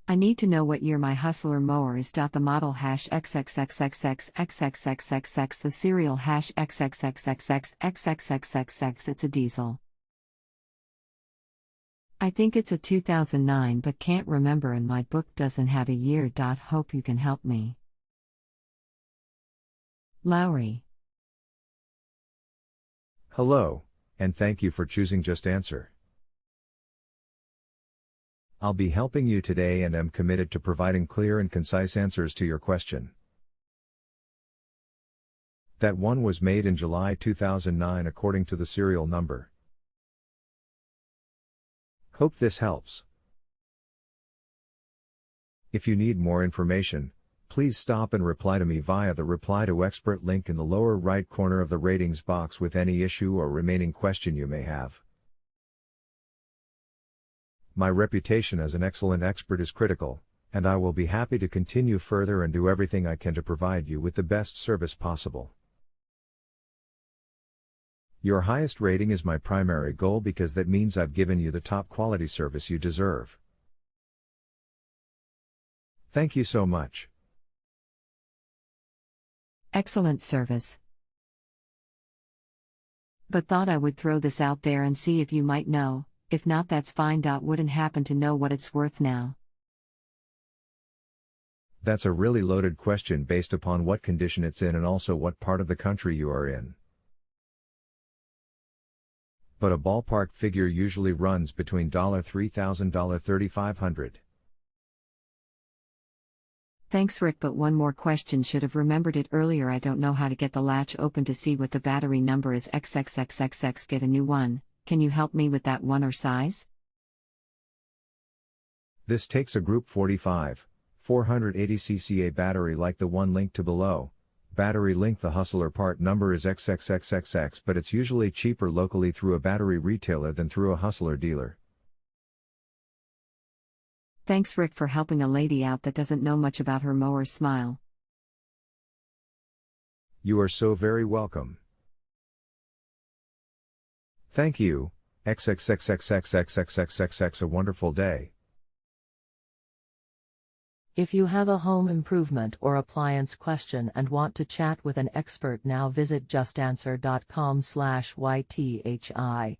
I need to know what year my Hustler mower is. The model #XXXXX XXXXX, the serial #XXXXX XXXXX. It's a diesel. I think it's a 2009 but can't remember, and my book doesn't have a year. Hope you can help me. Lauri. Hello, and thank you for choosing JustAnswer. I'll be helping you today and am committed to providing clear and concise answers to your question. That one was made in July 2009 according to the serial number. Hope this helps. If you need more information, please stop and reply to me via the Reply to Expert link in the lower right corner of the ratings box with any issue or remaining question you may have. My reputation as an excellent expert is critical, and I will be happy to continue further and do everything I can to provide you with the best service possible. Your highest rating is my primary goal because that means I've given you the top quality service you deserve. Thank you so much. Excellent service. But thought I would throw this out there and see if you might know. If not, that's fine. Wouldn't happen to know what it's worth now. That's a really loaded question based upon what condition it's in and also what part of the country you are in. But a ballpark figure usually runs between $3,000 and $3,500. Thanks, Rick, but one more question. Should have remembered it earlier. I don't know how to get the latch open to see what the battery number is. XXXXX. Get a new one. Can you help me with that one or size? This takes a Group 45, 480 cca battery like the one linked to below. Battery link. The Hustler part number is XXXXX, but it's usually cheaper locally through a battery retailer than through a Hustler dealer. Thanks, Rick, for helping a lady out that doesn't know much about her mower. Smile. You are so very welcome. Thank you, XXXXXXXXX. A wonderful day. If you have a home improvement or appliance question and want to chat with an expert now, visit justanswer.com/YTHI.